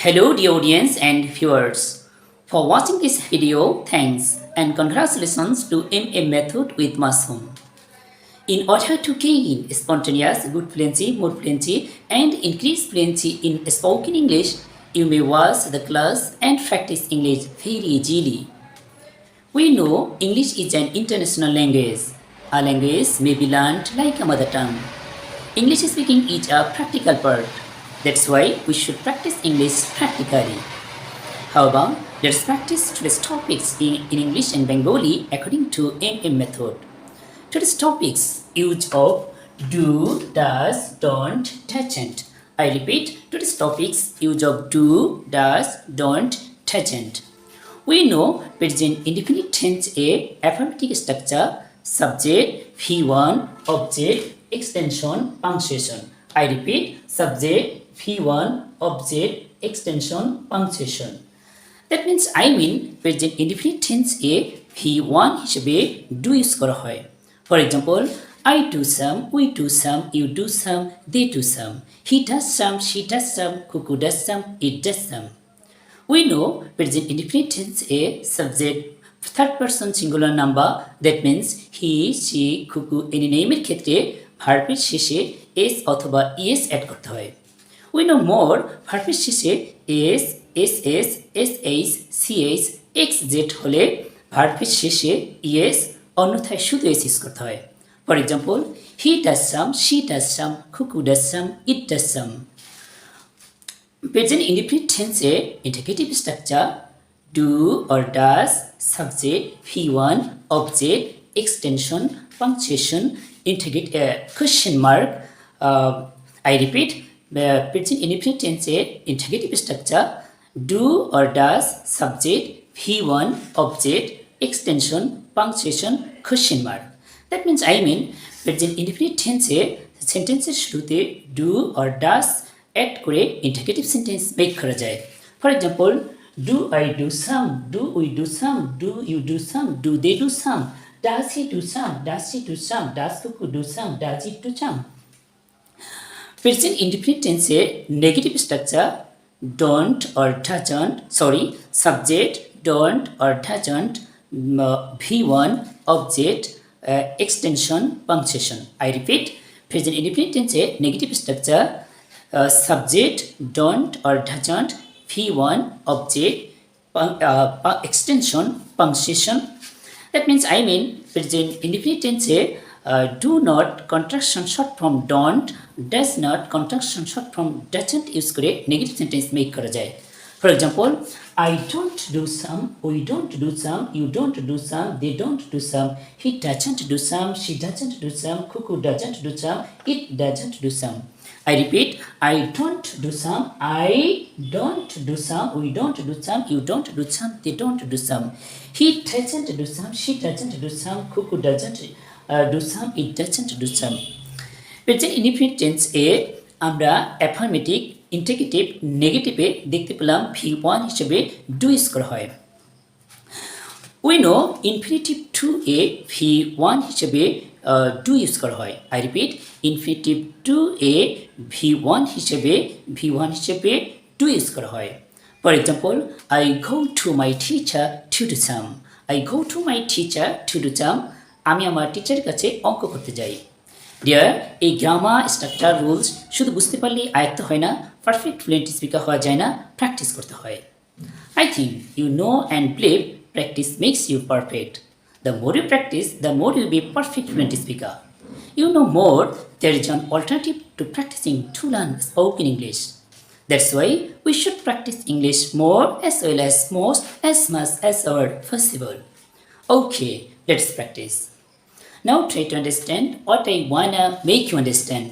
Hello dear audience and viewers. For watching this video, thanks and congratulations to MMA Method with Masoom. In order to gain spontaneous good fluency, more fluency and increase fluency in spoken English, you may watch the class and practice English very easily. We know English is an international language. A language may be learned like a mother tongue. English speaking is a practical part. That's why we should practice English practically. How about let's practice today's topics in English and Bengali according to MM method. Today's topics use of do, does, don't, doesn't. I repeat, today's topics use of do, does, don't, doesn't. We know present indefinite tense a affirmative structure, subject, V1, object, extension, punctuation. I repeat, subject, V1, object, extension, punctuation. That means present indefinite tense A V1 হিসেবে do use করা হয়. For example, I do some, we do some, you do some, they do some. He does some, she does some, Kuku does some, it does some. We know present indefinite tense a subject third person singular number. That means he, she, Kuku any name এর ক্ষেত্রে ভার্বের শেষে s অথবা es add করতে হয়. We know more ভার্বের শেষে s, ss, sh, ch, xz হলে ভার্বের শেষে es অন্যথায় শুধু s ইউজ করতে হয়. For example, he does some, she does some, Kuku does some, it does some. Present indefinite tense a interrogative structure do or does, subject, V1, object, extension, punctuation, question mark. I repeat, present indefinite tense a interrogative structure do or does, subject, V1, object, extension, punctuation, question mark. That means present indefinite tense a সেন্টেন্সের শুরুতে do or does add করে interrogative sentence make করা যায়. For example, do I do some, do we do some, do you do some, do they do some, does he do some, does she do some, does Kuku do some, does it do some. Present indefinite tense A negative structure don't or doesn't, subject don't or doesn't, V1, object, extension, punctuation. I repeat, present indefinite tense A negative structure subject don't or doesn't, V1, object, extension, punctuation. That means present indefinite tense do not contraction short form don't, does not contraction short form doesn't use করে negative sentence make করা যায়. For example, I don't do some, we don't do some, you don't do some, they don't do some, he doesn't do some, she doesn't do some, Kuku doesn't do some, it doesn't do some. I repeat, I don't do some, I don't do some, we don't do some, you don't do some, they don't do some. He doesn't do some, she doesn't do some, Kuku doesn't do some, it doesn't do some. Present indefinite tense এ আমরা affirmative, integrative, নেগেটিভে দেখতে পেলাম V1 হিসেবে do use করা হয়. We know infinitive to A V1 হিসেবে do use করা হয়. I repeat, infinitive to A V1 হিসেবে do ইউজ করা হয়. For example, I go to my teacher to do some. I go to my teacher to do some. আমি আমার টিচারের কাছে অঙ্ক করতে যাই. ডিয়ার, এই গ্রামার স্ট্রাকচার রুলস শুধু বুঝতে পারলেই আয়ত্ত হয় না, পারফেক্ট ফ্লুয়েন্ট স্পিকার হওয়া যায় না, প্র্যাকটিস করতে হয়. I think you know and believe practice makes you perfect. The more you practice, the more you be perfect fluent speaker. You know more, there is an alternative to practicing to learn spoken English. That's why we should practice English more as well as as much as ever possible. Okay, let's practice. Now try to understand what I wanna make you understand.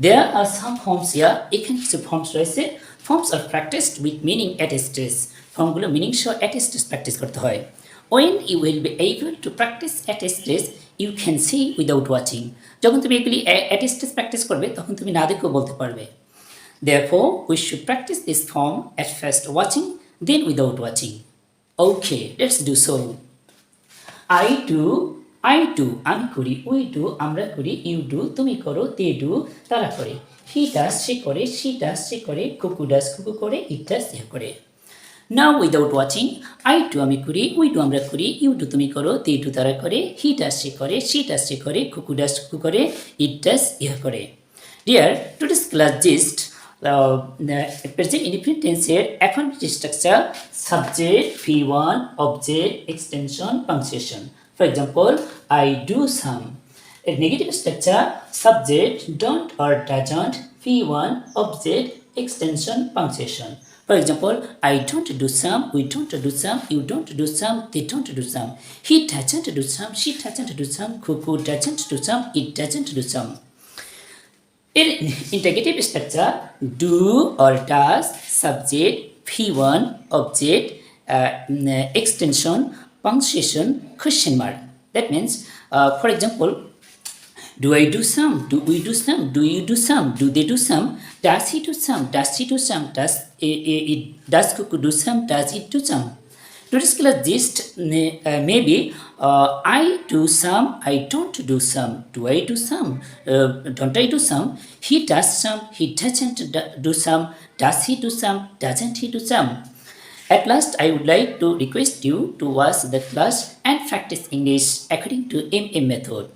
There are some forms here. এখানে কিছু forms রয়েছে. Forms are practiced with meaning attached. ফর্মগুলো meaning সহ attached practice করতে হয়. When you will be able to practice attached, you can see without watching. যখন তুমি এগুলি attached প্র্যাকটিস করবে তখন তুমি না দেখেও বলতে পারবে. Therefore, we should practice this form at first watching, then without watching. Okay, let's do so. I do, I do আমি করি, we do আমরা করি, you do তুমি করো, they do তারা করে, he does সে করে, she does সে করে, কুকু does কুকু করে, it does সে করে। Now without watching, I do আমি করি, we do আমরা করি, you do তুমি করো, they do তারা করে, he does সে করে, she does সে করে, কুকু does কুকু করে, it does ইহা করে। Dear, today's class gist present indefinite tense এর affirmative structure subject, V1, object, extension, punctuation. For example, I do some. A negative structure subject, don't or doesn't, V1, object, extension, punctuation. For example, I don't do some, we don't do some, you don't do some, they don't do some. He doesn't do some, she doesn't do some, Cuckoo doesn't do some, it doesn't do some. In interrogative structure, do or does, subject, V1, object, extension, punctuation, question mark. That means, for example, do I do some? Do we do some? Do you do some? Do they do some? Does he do some? Does she do some? Does Cuckoo do some? Does it do some? Today's class gist maybe I do some, I don't do some. Do I do some? Don't I do some? He does some, he doesn't do some. Does he do some? Doesn't he do some? At last, I would like to request you to watch the class and practice English according to MM method.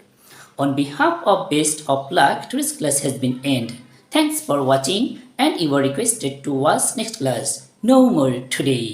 On behalf of Best of Luck, today's class has been ended. Thanks for watching, and you are requested to watch next class. No more today.